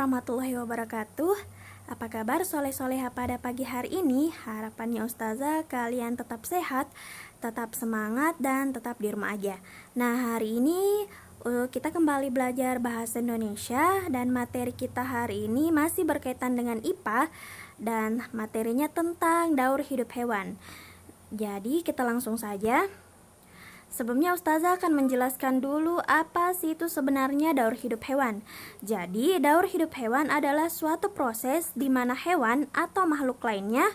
warahmatullahi wabarakatuh. Apa kabar soleh-soleha pada pagi hari ini? Harapannya Ustazah kalian tetap sehat, tetap semangat, dan tetap di rumah aja. Nah, hari ini kita kembali belajar bahasa Indonesia, dan materi kita hari ini masih berkaitan dengan IPA, dan materinya tentang daur hidup hewan. Jadi kita langsung saja. Sebelumnya Ustazah akan menjelaskan dulu apa sih itu sebenarnya daur hidup hewan. Jadi, daur hidup hewan adalah suatu proses di mana hewan atau makhluk lainnya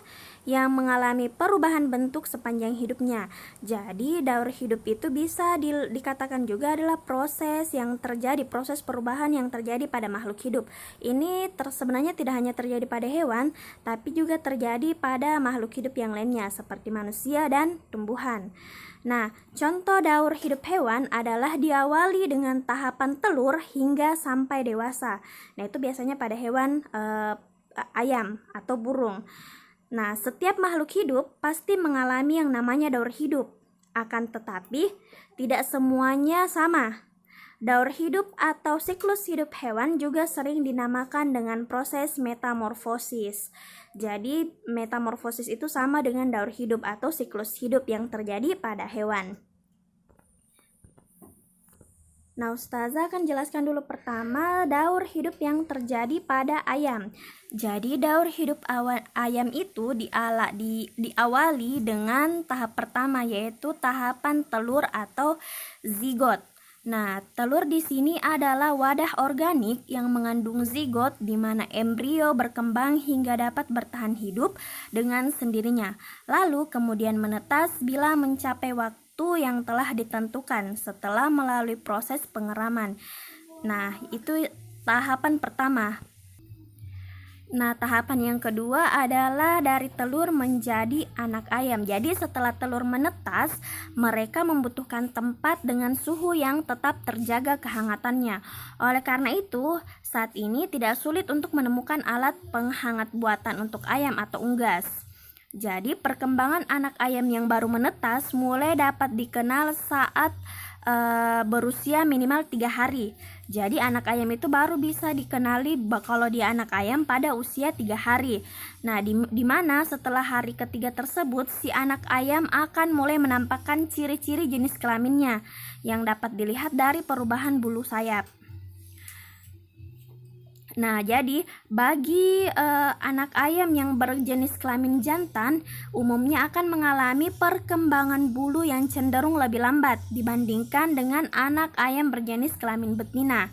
yang mengalami perubahan bentuk sepanjang hidupnya. Jadi, daur hidup itu bisa dikatakan juga adalah proses perubahan yang terjadi pada makhluk hidup. Ini sebenarnya tidak hanya terjadi pada hewan, tapi juga terjadi pada makhluk hidup yang lainnya seperti manusia dan tumbuhan. Nah, contoh daur hidup hewan adalah diawali dengan tahapan telur hingga sampai dewasa. Nah, itu biasanya pada hewan ayam atau burung. Nah, setiap makhluk hidup pasti mengalami yang namanya daur hidup. Akan tetapi, tidak semuanya sama. Daur hidup atau siklus hidup hewan juga sering dinamakan dengan proses metamorfosis. Jadi, metamorfosis itu sama dengan daur hidup atau siklus hidup yang terjadi pada hewan. Nah, Ustazah akan jelaskan dulu pertama daur hidup yang terjadi pada ayam. Jadi, daur hidup ayam itu diawali dengan tahap pertama, yaitu tahapan telur atau zigot. Nah, telur di sini adalah wadah organik yang mengandung zigot di mana embrio berkembang hingga dapat bertahan hidup dengan sendirinya. Lalu kemudian menetas bila mencapai waktu yang telah ditentukan setelah melalui proses pengeraman. Nah, itu tahapan pertama. Nah, tahapan yang kedua adalah dari telur menjadi anak ayam. Jadi setelah telur menetas, mereka membutuhkan tempat dengan suhu yang tetap terjaga kehangatannya. Oleh karena itu, saat ini tidak sulit untuk menemukan alat penghangat buatan untuk ayam atau unggas. Jadi perkembangan anak ayam yang baru menetas mulai dapat dikenal saat berusia minimal 3 hari. Jadi anak ayam itu baru bisa dikenali kalau dia anak ayam pada usia 3 hari. Nah, di mana setelah hari ketiga tersebut si anak ayam akan mulai menampakkan ciri-ciri jenis kelaminnya yang dapat dilihat dari perubahan bulu sayap. Nah, jadi bagi anak ayam yang berjenis kelamin jantan umumnya akan mengalami perkembangan bulu yang cenderung lebih lambat dibandingkan dengan anak ayam berjenis kelamin betina.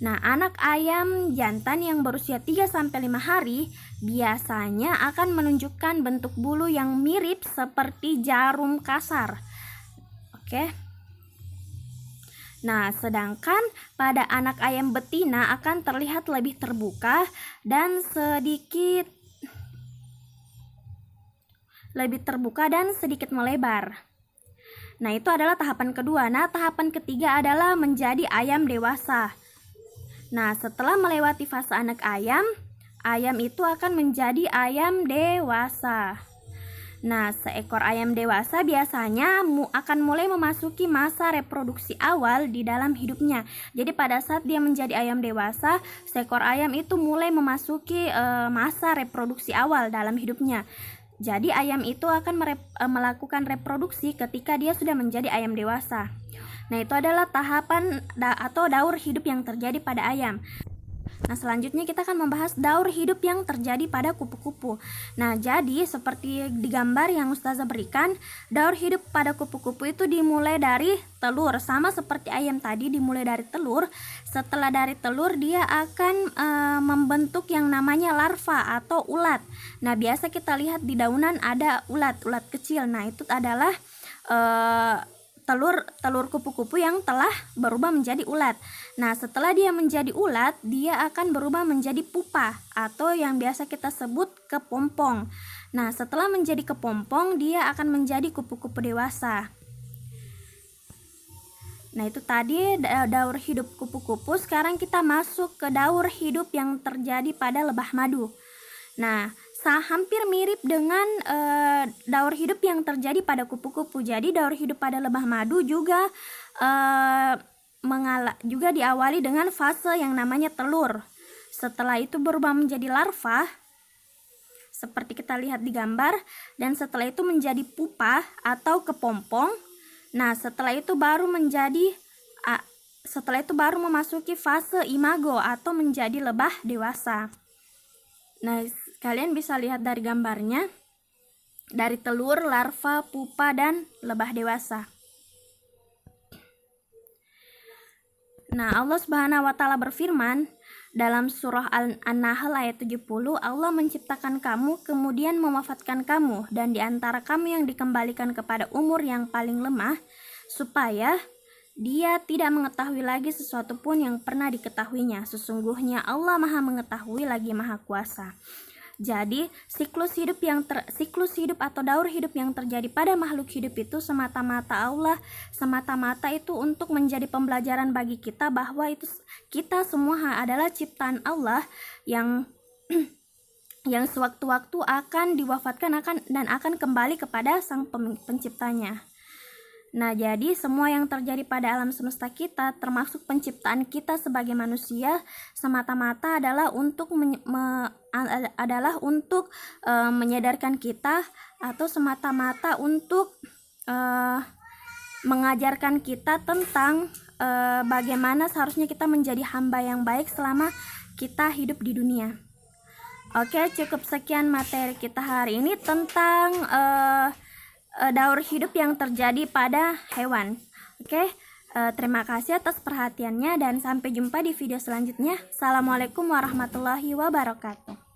Nah, anak ayam jantan yang berusia 3-5 hari biasanya akan menunjukkan bentuk bulu yang mirip seperti jarum kasar. Oke. Nah, sedangkan pada anak ayam betina akan terlihat lebih terbuka dan sedikit melebar. Nah, itu adalah tahapan kedua. Nah, tahapan ketiga adalah menjadi ayam dewasa. Nah, setelah melewati fase anak ayam itu akan menjadi ayam dewasa. Nah, seekor ayam dewasa biasanya akan mulai memasuki masa reproduksi awal di dalam hidupnya. Jadi pada saat dia menjadi ayam dewasa, seekor ayam itu mulai memasuki masa reproduksi awal dalam hidupnya. Jadi ayam itu akan melakukan reproduksi ketika dia sudah menjadi ayam dewasa. Nah, itu adalah tahapan atau daur hidup yang terjadi pada ayam. Nah, selanjutnya kita akan membahas daur hidup yang terjadi pada kupu-kupu. Nah, jadi seperti di gambar yang Ustazah berikan, daur hidup pada kupu-kupu itu dimulai dari telur. Sama seperti ayam tadi dimulai dari telur. Setelah dari telur dia akan membentuk yang namanya larva atau ulat. Nah, biasa kita lihat di daunan ada ulat kecil. Nah, itu adalah telur kupu-kupu yang telah berubah menjadi ulat. Nah, setelah dia menjadi ulat, dia akan berubah menjadi pupa atau yang biasa kita sebut kepompong. Nah, setelah menjadi kepompong, dia akan menjadi kupu-kupu dewasa. Nah, itu tadi daur hidup kupu-kupu. Sekarang kita masuk ke daur hidup yang terjadi pada lebah madu. Nah, hampir mirip dengan daur hidup yang terjadi pada kupu-kupu. Jadi daur hidup pada lebah madu juga diawali dengan fase yang namanya telur. setelah itu berubah menjadi larva seperti kita lihat di gambar, dan setelah itu menjadi pupa atau kepompong. Nah, setelah itu baru memasuki fase imago atau menjadi lebah dewasa. Nah, kalian bisa lihat dari gambarnya, dari telur, larva, pupa, dan lebah dewasa. Nah, Allah Subhanahu wa Ta'ala berfirman dalam surah An-Nahl ayat 70, Allah menciptakan kamu, kemudian mewafatkan kamu, dan di antara kamu yang dikembalikan kepada umur yang paling lemah, supaya dia tidak mengetahui lagi sesuatu pun yang pernah diketahuinya. Sesungguhnya Allah Maha Mengetahui lagi Maha Kuasa. Jadi, siklus hidup atau daur hidup yang terjadi pada makhluk hidup itu semata-mata itu untuk menjadi pembelajaran bagi kita bahwa itu kita semua adalah ciptaan Allah yang yang sewaktu-waktu akan diwafatkan dan akan kembali kepada Sang Penciptanya. Nah, jadi semua yang terjadi pada alam semesta kita, termasuk penciptaan kita sebagai manusia, semata-mata adalah untuk menyadarkan kita, atau semata-mata untuk mengajarkan kita tentang bagaimana seharusnya kita menjadi hamba yang baik selama kita hidup di dunia. Oke, cukup sekian materi kita hari ini tentang daur hidup yang terjadi pada hewan. Oke, terima kasih atas perhatiannya dan sampai jumpa di video selanjutnya. Assalamualaikum warahmatullahi wabarakatuh.